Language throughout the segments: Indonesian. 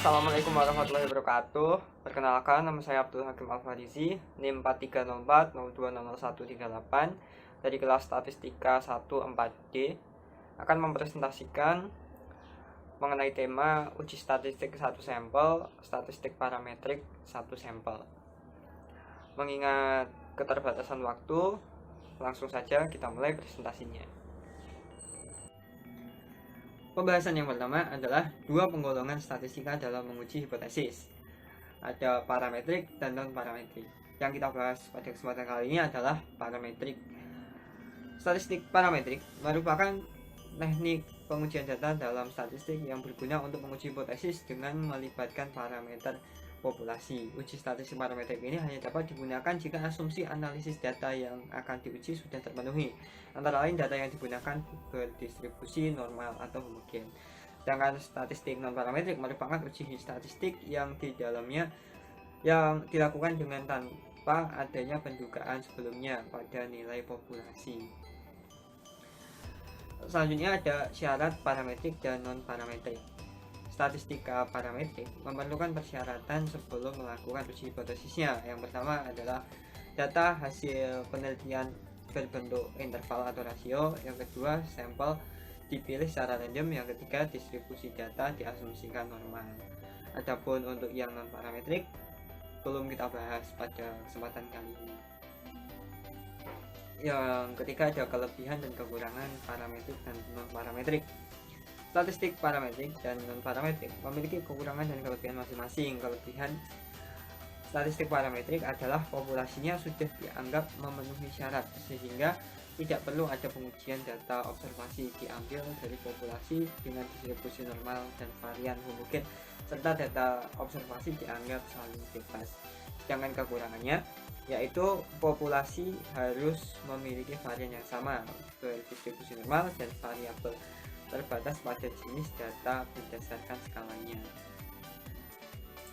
Assalamualaikum warahmatullahi wabarakatuh. Perkenalkan, nama saya Abdul Hakim Alfarizi, NIM 4304020138 dari kelas Statistika 1 4D, akan mempresentasikan mengenai tema uji statistik 1 sampel, statistik parametrik 1 sampel. Mengingat keterbatasan waktu, langsung saja kita mulai presentasinya. Pembahasan yang pertama adalah dua penggolongan statistika dalam menguji hipotesis. Ada parametrik dan non-parametrik. Yang kita bahas pada kesempatan kali ini adalah parametrik. Statistik parametrik merupakan teknik pengujian data dalam statistik yang berguna untuk menguji hipotesis dengan melibatkan parameter populasi. Uji statistik parametrik ini hanya dapat digunakan jika asumsi analisis data yang akan diuji sudah terpenuhi. Antara lain data yang digunakan berdistribusi normal atau homogen. Sedangkan statistik non-parametrik merupakan uji statistik yang di dalamnya yang dilakukan dengan tanpa adanya pendugaan sebelumnya pada nilai populasi. Selanjutnya ada syarat parametrik dan non-parametrik. Statistika parametrik memerlukan persyaratan sebelum melakukan uji hipotesisnya. Yang pertama adalah data hasil penelitian berbentuk interval atau rasio. Yang kedua, sampel dipilih secara random. Yang ketiga, distribusi data diasumsikan normal. Adapun untuk yang non parametrik belum kita bahas pada kesempatan kali ini. Yang ketiga ada kelebihan dan kekurangan parametrik dan non parametrik. Statistik parametrik dan non-parametrik memiliki kekurangan dan kelebihan masing-masing. Kelebihan statistik parametrik adalah populasinya sudah dianggap memenuhi syarat, sehingga tidak perlu ada pengujian data observasi, diambil dari populasi dengan distribusi normal dan varian homogen, serta data observasi dianggap saling bebas. Sedangkan kekurangannya yaitu populasi harus memiliki varian yang sama, berdistribusi normal, dan variabel terbatas pada jenis data berdasarkan skalanya.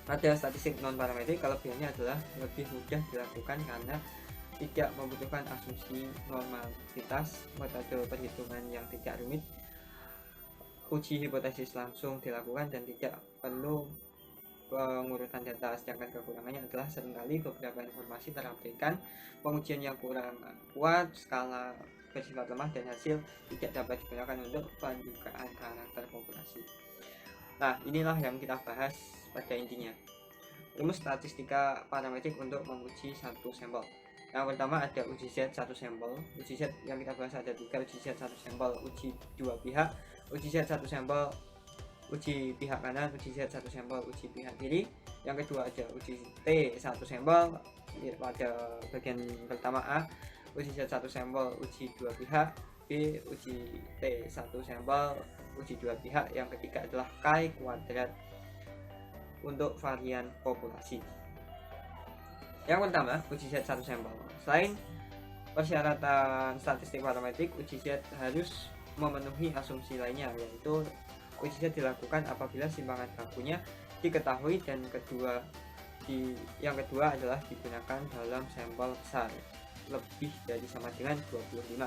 Pada statistik non-parametrik, kelebihannya adalah lebih mudah dilakukan karena tidak membutuhkan asumsi normalitas, metode perhitungan yang tidak rumit, uji hipotesis langsung dilakukan, dan tidak perlu pengurutan data. Sedangkan kekurangannya adalah seringkali beberapa informasi terabaikan, pengujian yang kurang kuat, skala bersifat lemah, dan hasil tidak dapat digunakan untuk pendugaan karakter populasi. Nah, inilah yang kita bahas pada intinya. Rumus statistika parametrik untuk menguji satu sampel. Yang pertama ada uji Z satu sampel. Uji Z yang kita bahas ada 3, uji Z satu sampel, uji dua pihak, uji Z satu sampel, uji pihak kanan, uji Z satu sampel, uji pihak kiri. Yang kedua ada uji T satu sampel pada bagian pertama A, uji Z satu sampel, uji dua pihak, B, uji T satu sampel, uji dua pihak. Yang ketiga adalah Chi kuadrat untuk varian populasi. Yang pertama, uji Z satu sampel. Selain persyaratan statistik parametrik, uji Z harus memenuhi asumsi lainnya, yaitu uji Z dilakukan apabila simpangan bakunya diketahui, dan yang kedua adalah digunakan dalam sampel besar lebih dari sama dengan 25.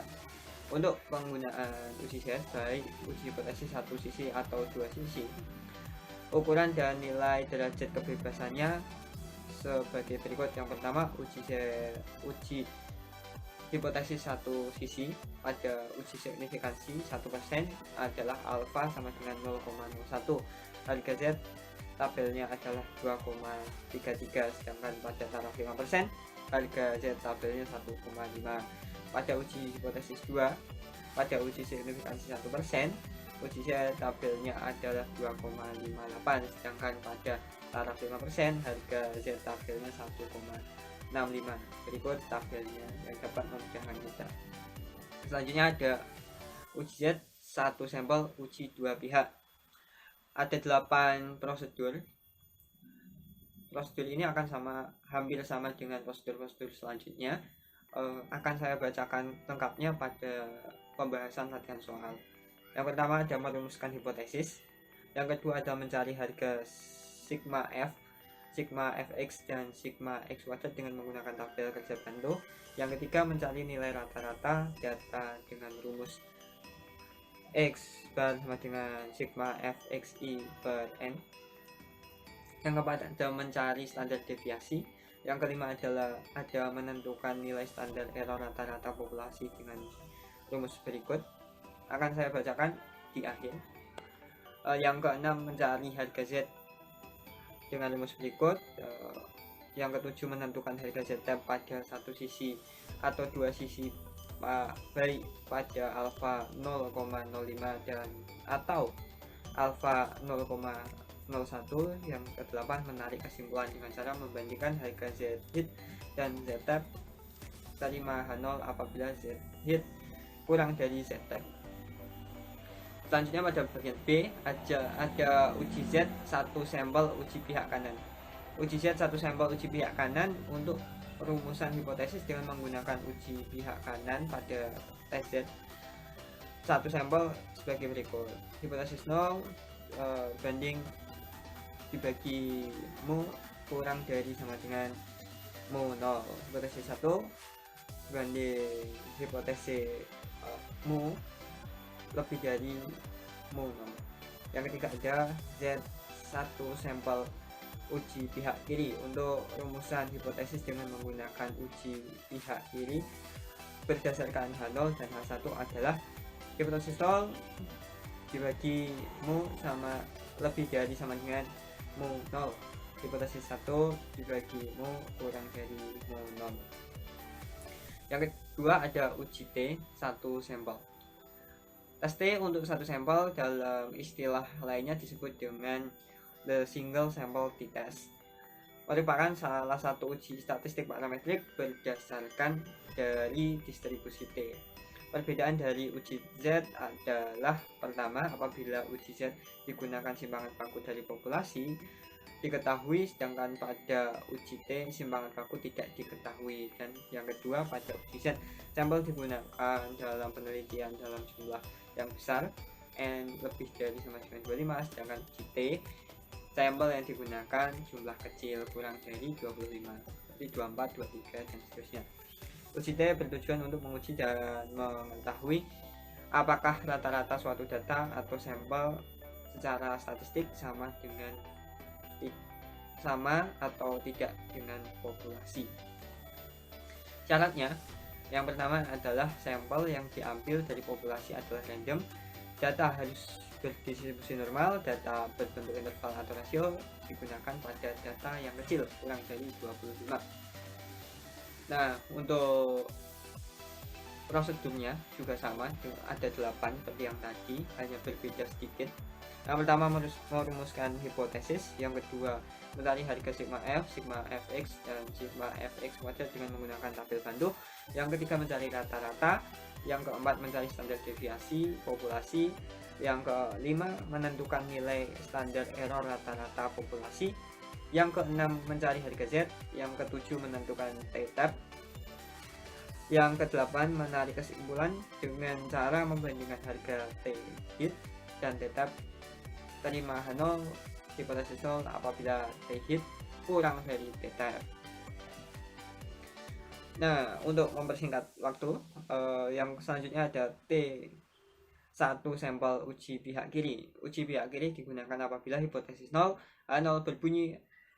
Untuk penggunaan uji Z, baik uji hipotesis satu sisi atau dua sisi, ukuran dan nilai derajat kebebasannya sebagai berikut. Yang pertama, uji hipotesis satu sisi pada uji signifikansi 1% adalah alfa sama dengan 0,01. Harga Z tabelnya adalah 2,33, sedangkan pada taraf 5% harga Z tabelnya 1,5. Pada uji hipotesis 2, pada uji signifikansi 1%, uji Z tabelnya adalah 2,58, sedangkan pada taraf 5% harga Z tabelnya 1,65. Berikut tabelnya yang dapat memudahkan kita. Selanjutnya ada uji Z satu sampel, uji dua pihak. Ada 8 prosedur. Prosedur ini akan hampir sama dengan prosedur-prosedur selanjutnya. Akan saya bacakan lengkapnya pada pembahasan latihan soal. Yang pertama ada merumuskan hipotesis. Yang kedua ada mencari harga sigma F, sigma Fx, dan sigma X kuadrat dengan menggunakan tabel kerja bantu. Yang ketiga mencari nilai rata-rata data dengan rumus X bar sama dengan sigma Fxi per N. Yang keempat ada mencari standar deviasi. Yang kelima adalah ada menentukan nilai standar error rata-rata populasi dengan rumus berikut, akan saya bacakan di akhir. Yang keenam mencari harga Z dengan rumus berikut. Yang ketujuh menentukan harga ZTAP pada satu sisi atau dua sisi baik pada alfa 0,05 dan atau alfa 0,01. Yang kedelapan menarik kesimpulan dengan cara membandingkan harga Z hit dan ZTAP terima H0 apabila Z hit kurang dari ZTAP. Selanjutnya pada bagian B ada uji Z satu sampel uji pihak kanan. Uji Z satu sampel uji pihak kanan untuk rumusan hipotesis dengan menggunakan uji pihak kanan pada tes Z satu sampel sebagai berikut. Hipotesis 0 banding dibagi mu kurang dari sama dengan mu 0. Hipotesis 1 banding hipotesis mu lebih dari mu 0. Yang ketiga ada Z1 sampel uji pihak kiri. Untuk rumusan hipotesis dengan menggunakan uji pihak kiri berdasarkan H0 dan H1 adalah hipotesis 0 dibagi mu sama lebih dari sama dengan mu 0. Hipotesis 1 dibagi mu kurang dari mu 0. Yang kedua ada uji T satu sampel. Tes T untuk satu sampel dalam istilah lainnya disebut dengan the single sample t-test, merupakan salah satu uji statistik parametrik berdasarkan dari distribusi T. Perbedaan dari uji Z adalah pertama, apabila uji Z digunakan simpangan baku dari populasi diketahui, sedangkan pada uji T simpangan baku tidak diketahui. Dan yang kedua, pada uji Z sampel digunakan dalam penelitian dalam jumlah yang besar N lebih dari sama dengan 25, sedangkan uji T sampel yang digunakan jumlah kecil kurang dari 25, seperti 24, 23 dan seterusnya. Uji T bertujuan untuk menguji dan mengetahui apakah rata-rata suatu data atau sampel secara statistik sama atau tidak dengan populasi. Syaratnya, yang pertama adalah sampel yang diambil dari populasi adalah random, data harus berdistribusi normal, data berbentuk interval atau rasio digunakan pada data yang kecil kurang dari 25. Nah, untuk prosedurnya juga sama, ada 8 seperti yang tadi, hanya berbeda sedikit. Yang pertama merumuskan hipotesis, yang kedua mencari harga sigma F, sigma Fx dan sigma Fx wajar dengan menggunakan tabel bantu. Yang ketiga mencari rata-rata, yang keempat mencari standar deviasi populasi, yang kelima menentukan nilai standar error rata-rata populasi, yang keenam mencari harga Z, yang ketujuh menentukan t-tap, yang kedelapan menarik kesimpulan dengan cara membandingkan harga t-hit dan t-tap terima H0 hipotesis 0 apabila t-hit kurang dari t-tap. Nah, untuk mempersingkat waktu, yang selanjutnya ada T1 sampel uji pihak kiri. Uji pihak kiri digunakan apabila hipotesis 0 H0 berbunyi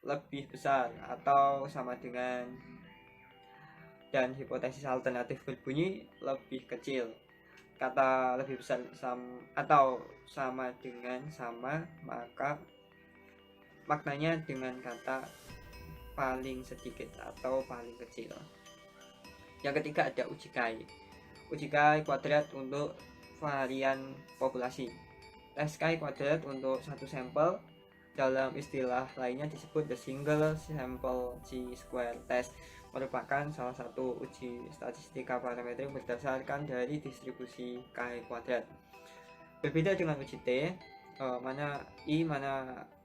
lebih besar atau sama dengan, dan hipotesis alternatif berbunyi lebih kecil. Kata lebih besar atau sama dengan sama, maka maknanya dengan kata paling sedikit atau paling kecil. Yang ketiga ada uji Chi. Uji Chi kuadrat untuk varian populasi. Tes Chi kuadrat untuk satu sampel dalam istilah lainnya disebut the single sample chi-square test, merupakan salah satu uji statistika parametrik berdasarkan dari distribusi Chi kuadrat. Berbeda dengan uji T, mana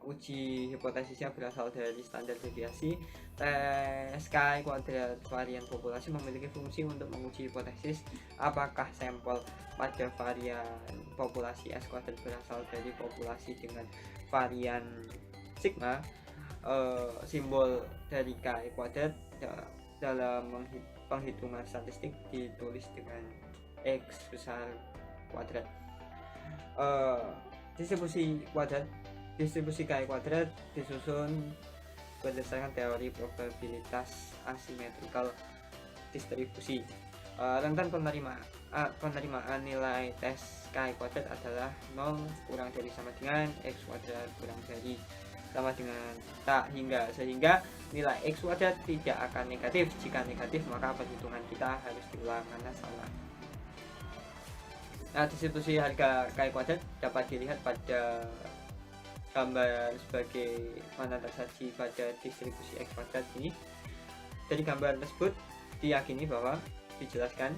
uji hipotesisnya berasal dari standar deviasi. Tes Chi kuadrat varian populasi memiliki fungsi untuk menguji hipotesis apakah sampel pada varian populasi S kuadrat berasal dari populasi dengan varian sigma. Simbol dari Chi kuadrat dalam penghitungan statistik ditulis dengan X besar kuadrat. Distribusi kuadrat Distribusi KI kuadrat disusun berdasarkan teori probabilitas asimetrikal distribusi. Rentan penerimaan nilai tes KI kuadrat adalah 0 kurang dari sama dengan X kuadrat kurang dari sama dengan tak hingga, sehingga nilai X kuadrat tidak akan negatif. Jika negatif maka perhitungan kita harus diulang karena salah. Nah, distribusi harga KI kuadrat dapat dilihat pada gambar sebagai mana tersaji pada distribusi X kuadrat ini. Dari gambar tersebut diyakini bahwa dijelaskan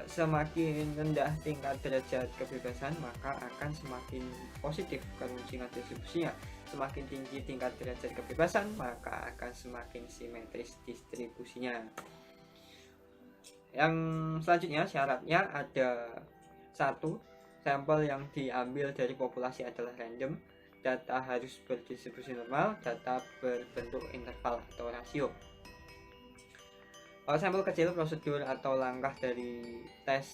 semakin rendah tingkat derajat kebebasan maka akan semakin positif keruncungan distribusinya. Semakin tinggi tingkat derajat kebebasan maka akan semakin simetris distribusinya. Yang selanjutnya syaratnya ada satu, sampel yang diambil dari populasi adalah random, data harus berdistribusi normal, data berbentuk interval atau rasio. Sampel kecil, prosedur atau langkah dari tes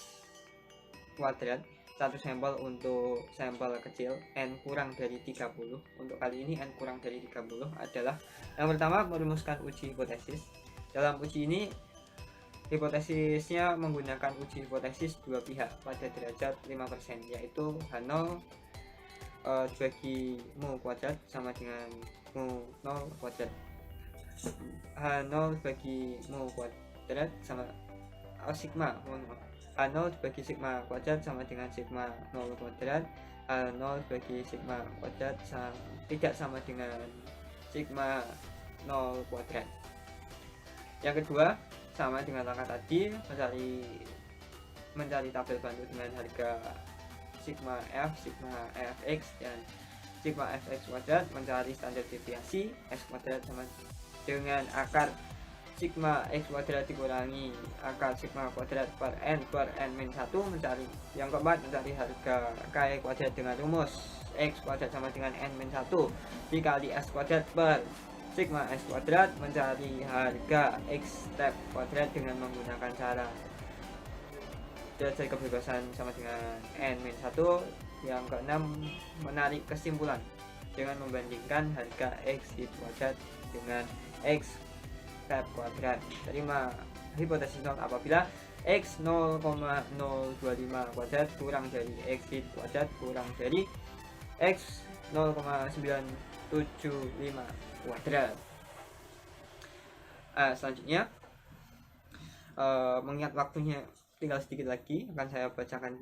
kuadrat. Satu sampel untuk sampel kecil n kurang dari 30. Untuk kali ini n kurang dari 30 adalah yang pertama, merumuskan uji hipotesis. Dalam uji ini hipotesisnya menggunakan uji hipotesis dua pihak pada derajat 5%, yaitu H0 bagi mu kuadrat sama dengan mu 0 kuadrat. H0 bagi mu kuadrat sama sigma H0 bagi sigma kuadrat sama dengan sigma 0 kuadrat. H0 bagi sigma kuadrat tidak sama dengan sigma 0 kuadrat. Yang kedua, sama dengan langkah tadi, mencari tabel bantu dengan harga sigma f, sigma fx, dan sigma fx kuadrat, mencari standar deviasi x kuadrat sama dengan akar sigma x kuadrat dikurangi akar sigma kuadrat per n min 1. Mencari yang keempat, mencari harga KI kuadrat dengan rumus x kuadrat sama dengan n min 1 dikali s kuadrat per sigma s kuadrat. Mencari harga x step kuadrat dengan menggunakan cara derajat kebebasan sama dengan n min 1. Yang keenam, menarik kesimpulan dengan membandingkan harga x hit kuadrat dengan x step kuadrat. Terima hipotesis not apabila x 0,025 kuadrat kurang dari x hit kuadrat kurang dari x 0,975 kuadrat. Selanjutnya, mengingat waktunya tinggal sedikit lagi, akan saya bacakan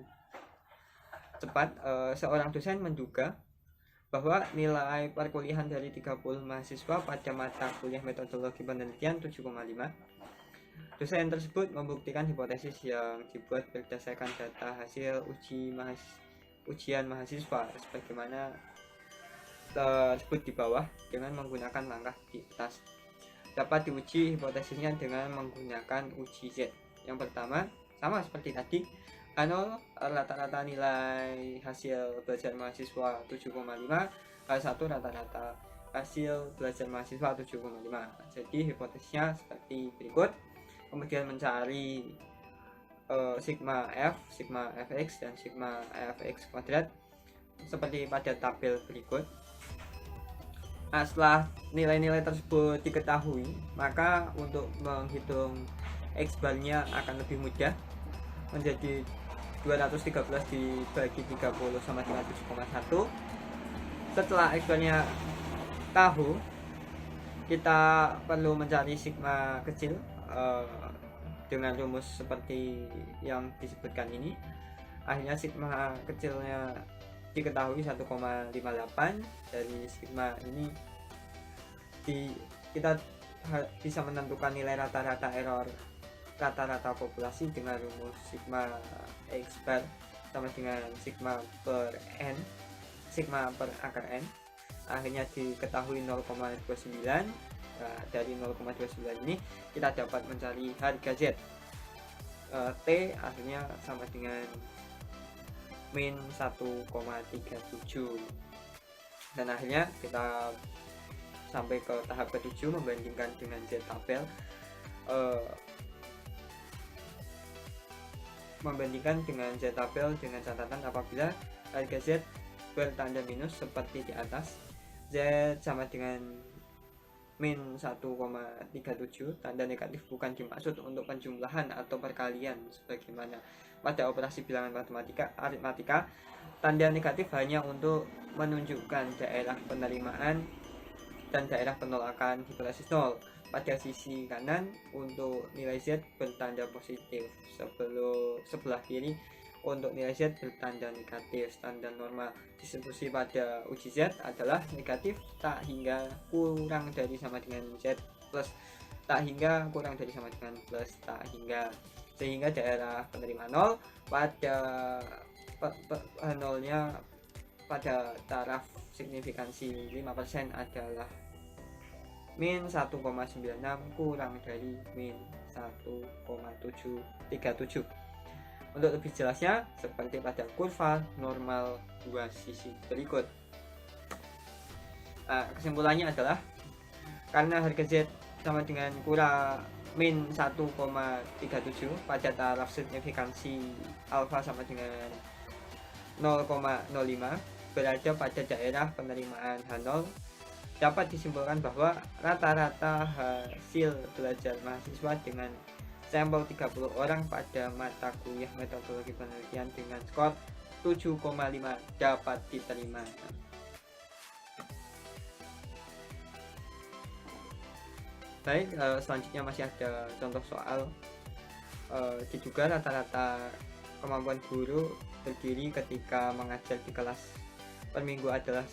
cepat. Seorang dosen menduga bahwa nilai perkuliahan dari 30 mahasiswa pada mata kuliah metodologi penelitian 7,5. Dosen tersebut membuktikan hipotesis yang dibuat berdasarkan data hasil ujian mahasiswa sebagaimana tersebut di bawah dengan menggunakan langkah di atas. Dapat diuji hipotesisnya dengan menggunakan uji Z. Yang pertama, sama seperti tadi, H0 rata-rata nilai hasil belajar mahasiswa 7,5, H1 rata-rata hasil belajar mahasiswa 7,5. Jadi hipotesisnya seperti berikut. Kemudian mencari sigma f, sigma fx, dan sigma fx kuadrat seperti pada tabel berikut. Nah, setelah nilai-nilai tersebut diketahui, maka untuk menghitung X barnya akan lebih mudah, menjadi 213 dibagi 30 sama dengan 7,1. Setelah X barnya tahu, kita perlu mencari sigma kecil dengan rumus seperti yang disebutkan ini. Akhirnya sigma kecilnya diketahui 1,58. Dari sigma ini kita bisa menentukan nilai rata-rata error rata-rata populasi dengan rumus sigma x bar sama dengan sigma per n, sigma per akar n. Akhirnya diketahui 0,29. Dari 0,29 ini kita dapat mencari harga Z. T akhirnya sama dengan min 1,37. Dan akhirnya kita sampai ke tahap ke-7, membandingkan dengan Z tabel. Membandingkan dengan Z tabel dengan catatan apabila harga Z bertanda minus seperti di atas. Z sama dengan min 1,37. Tanda negatif bukan dimaksud untuk penjumlahan atau perkalian sebagaimana pada operasi bilangan aritmatika. Tanda negatif hanya untuk menunjukkan daerah penerimaan dan daerah penolakan hipotesis nol. Pada sisi kanan untuk nilai Z bertanda positif, sebelah kiri untuk nilai Z bertanda negatif. Standar normal distribusi pada uji Z adalah negatif tak hingga kurang dari sama dengan Z plus tak hingga kurang dari sama dengan plus tak hingga, sehingga daerah penerima nol pada nolnya pada taraf signifikansi 5% adalah min 1,96 kurang dari min 1,737. Untuk lebih jelasnya seperti pada kurva normal dua sisi berikut. Kesimpulannya adalah karena harga Z sama dengan kurang min 1,37 pada taraf signifikansi alfa sama dengan 0,05 berada pada daerah penerimaan H0, dapat disimpulkan bahwa rata-rata hasil belajar mahasiswa dengan sampel 30 orang pada mata kuliah metodologi penelitian dengan skor 7,5 dapat diterima. Baik, selanjutnya masih ada contoh soal. Diduga rata-rata kemampuan guru berdiri ketika mengajar di kelas per minggu adalah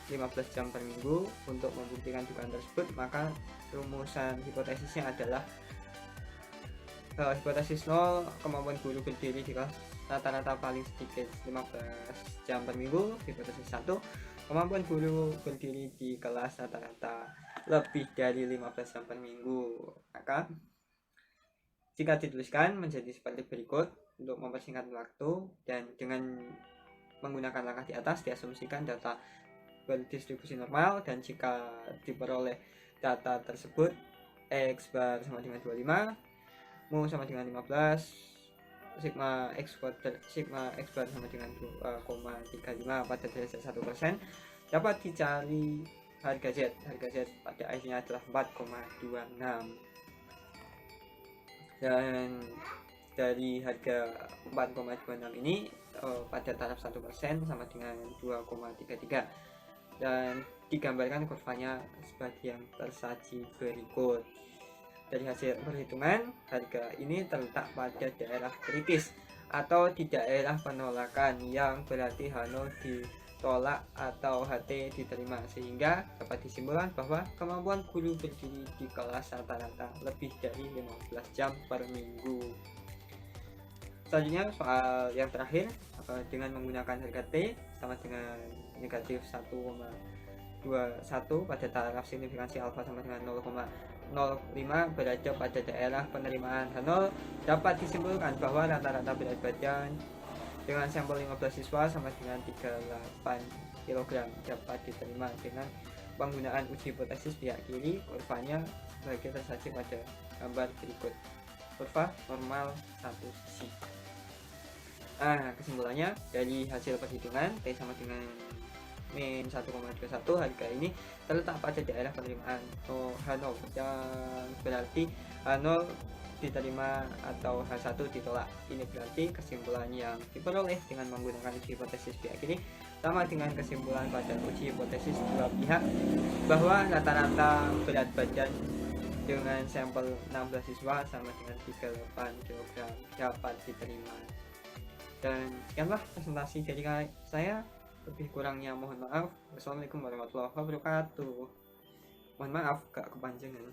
15 jam per minggu. Untuk membuktikan dugaan tersebut, maka rumusan hipotesisnya adalah hipotesis 0, kemampuan guru berdiri di kelas rata-rata paling sedikit 15 jam per minggu. Hipotesis 1, kemampuan guru berdiri di kelas rata-rata lebih dari 15 jam per minggu. Maka jika dituliskan menjadi seperti berikut untuk mempersingkat waktu, dan dengan menggunakan langkah di atas diasumsikan data berdistribusi normal, dan jika diperoleh data tersebut X bar sama dengan 25, mu sama dengan 15, sigma X bar sama dengan 2,35 pada derajat 1%, dapat dicari harga Z. Harga Z pada akhirnya adalah 4,26, dan dari harga 4,26 ini pada taraf 1% sama dengan 2,33, dan digambarkan kurvanya sebagai yang tersaji berikut. Dari hasil perhitungan, harga ini terletak pada daerah kritis atau di daerah penolakan, yang berarti H0 ditolak atau HT diterima, sehingga dapat disimpulkan bahwa kemampuan guru berdiri di kelas rata-rata lebih dari 15 jam per minggu. Selanjutnya soal yang terakhir, dengan menggunakan harga T sama dengan negatif 1,21 pada taraf signifikansi alfa sama dengan 0,05 berada pada daerah penerimaan H0, dapat disimpulkan bahwa rata-rata berat badan dengan sampel 15 siswa sama dengan 38 kg dapat diterima dengan penggunaan uji hipotesis pihak kiri. Kurvanya sebagai tersaji pada gambar berikut. Kurva normal satu sisi. Kesimpulannya dari hasil perhitungan T sama dengan min 1,21, harga ini terletak pada daerah penerimaan H0, yang berarti H0 diterima atau H1 ditolak. Ini berarti kesimpulan yang diperoleh dengan menggunakan uji hipotesis pihak kiri sama dengan kesimpulan pada uji hipotesis dua pihak, bahwa rata-rata berat badan dengan sampel 16 siswa sama dengan 38 kg dapat diterima. Dan sekianlah presentasi dari saya. Lebih kurangnya mohon maaf. Wassalamualaikum warahmatullahi wabarakatuh. Mohon maaf gak kepanjangan.